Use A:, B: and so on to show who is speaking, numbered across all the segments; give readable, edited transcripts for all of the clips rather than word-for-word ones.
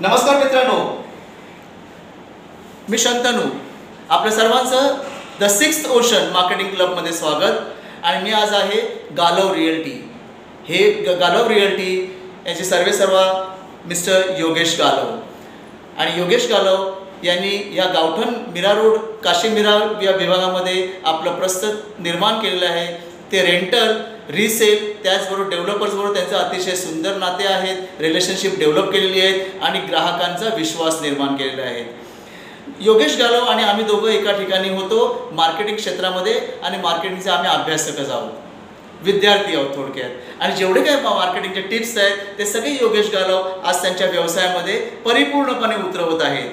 A: नमस्कार मित्रांनो, मी शंतनू. आपल्या सर्वांचं द सिक्स्थ ओशन मार्केटिंग क्लबमध्ये स्वागत. आणि मी आज आहे गालव रिअल्टी. हे गालव रिअल्टी याचे सर्वेसर्वा मिस्टर योगेश गालव. आणि योगेश गालव यांनी या गावठण मीरा रोड काशी मीरा या विभागामध्ये आपलं प्रस्ताव निर्माण केलेलं आहे. ते रेंटल, रिसेल, त्याचबरोबर डेव्हलपर्सबरोबर त्यांचे अतिशय सुंदर नाते आहेत, रिलेशनशिप डेव्हलप केलेली आहेत आणि ग्राहकांचा विश्वास निर्माण केलेला आहे. योगेश गालव आणि आम्ही दोघं एका ठिकाणी होतो मार्केटिंग क्षेत्रामध्ये आणि मार्केटिंगचे आम्ही अभ्यासकच आहोत, विद्यार्थी आहोत थोडक्यात. आणि जेवढे काही मार्केटिंगचे टिप्स आहेत ते सगळे योगेश गालव आज त्यांच्या व्यवसायामध्ये परिपूर्णपणे उतरवत आहेत.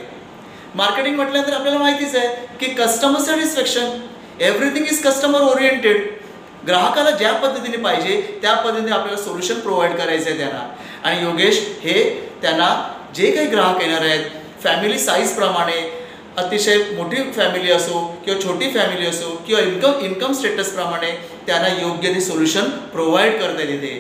A: मार्केटिंग म्हटल्यानंतर आपल्याला माहितीच आहे की customer satisfaction, everything is customer oriented. ग्राहकाला ज्या पद्धतीने पाहिजे त्या पद्धतीने आपल्याला सोल्युशन प्रोव्हाइड करायचं आहे त्यांना. आणि योगेश हे त्यांना जे काही ग्राहक येणार आहेत फॅमिली साईजप्रमाणे, अतिशय मोठी फॅमिली असो किंवा छोटी फॅमिली असो किंवा इन्कम स्टेटसप्रमाणे त्यांना योग्य ते सोल्युशन प्रोव्हाइड करता येते.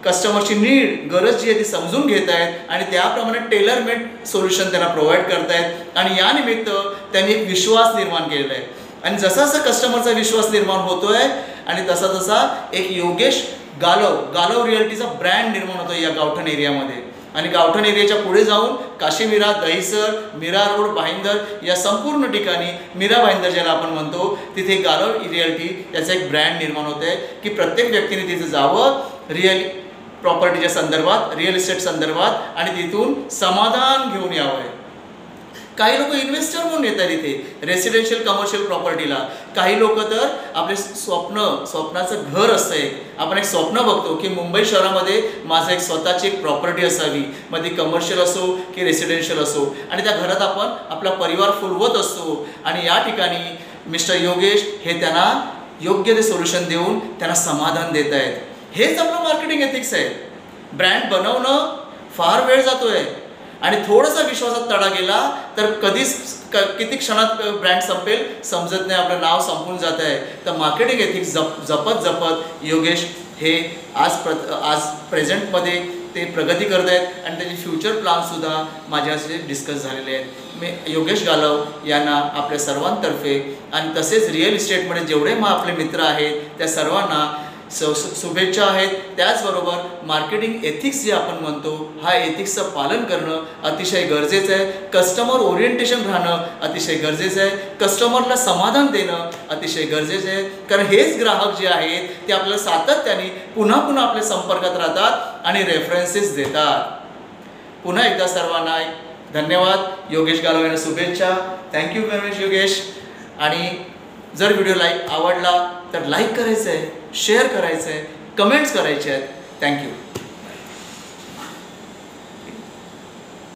A: कस्टमरची नीड, गरज जी आहे ती समजून घेत आहेत आणि त्याप्रमाणे टेलर मेड सोल्युशन त्यांना प्रोव्हाइड करतायत. आणि या निमित्त त्यांनी एक विश्वास निर्माण केलेला आहे. आणि जसा जसा कस्टमरचा विश्वास निर्माण होतो आहे आणि तसा तसा एक योगेश गालव रिअल्टीचा ब्रँड निर्माण होतो या गावठण एरियामध्ये. आणि गावठण एरियाच्या पुढे जाऊन काशीमीरा, दहिसर, मीरा रोड, भाईंदर या संपूर्ण ठिकाणी मीरा भाईंदर ज्याला आपण म्हणतो तिथे गालव रिअल्टी याचा एक ब्रँड निर्माण होत आहे की प्रत्येक व्यक्तीने तिथे जावं, रिअल प्रॉपर्टीच्या संदर्भात, रिअल इस्टेट संदर्भात, आणि तिथून समाधान घेऊन यावं आहे. काही लोक इन्व्हेस्टर म्हणून येतात इथे रेसिडेन्शियल कमर्शियल प्रॉपर्टीला. काही लोक तर आपले स्वप्नाचं घर असतं एक. आपण एक स्वप्न बघतो की मुंबई शहरामध्ये माझं एक स्वतःची एक प्रॉपर्टी असावी, मग ती कमर्शियल असो की रेसिडेन्शियल असो, आणि त्या घरात आपण आपला परिवार फुलवत असतो. आणि या ठिकाणी मिस्टर योगेश हे त्यांना योग्य ते सोल्युशन देऊन त्यांना समाधान देत आहेत. हेच आपलं मार्केटिंग एथिक्स आहे. ब्रँड बनवणं फार वेळ जातो आहे आणि थोडासा विश्वासात तडा गेला तर किती क्षणात ब्रँड संपेल समजत नाही, आपलं नाव संपून जात आहे. तर मार्केटिंग एथिक्स जपत योगेश हे आज प्रेझेंटमध्ये ते प्रगती करत आहेत आणि त्याचे फ्युचर प्लॅनसुद्धा माझ्याशी डिस्कस झालेले आहेत. मी योगेश गालव यांना आपल्या सर्वांतर्फे आणि तसेच रिअल इस्टेटमध्ये जेवढे आपले मित्र आहेत त्या सर्वांना शुभेच्छा आहेत. त्याचबरोबर मार्केटिंग एथिक्स जे आपण म्हणतो हा एथिक्सचं पालन करणं अतिशय गरजेचं आहे. कस्टमर ओरिएंटेशन राहणं अतिशय गरजेचं आहे. कस्टमरला समाधान देणं अतिशय गरजेचं आहे. कारण हेच ग्राहक जे आहेत ते आपल्याला सातत्याने पुन्हा पुन्हा आपल्या संपर्कात राहतात आणि रेफरन्सेस देतात. पुन्हा एकदा सर्वांना धन्यवाद. योगेश गालव यांना शुभेच्छा. Thank you very much Yogesh. आणि जर व्हिडिओ आवडला तर लाईक करायचं आहे, शेअर करायचं आहे, कमेंट्स करायचे आहेत. थँक्यू.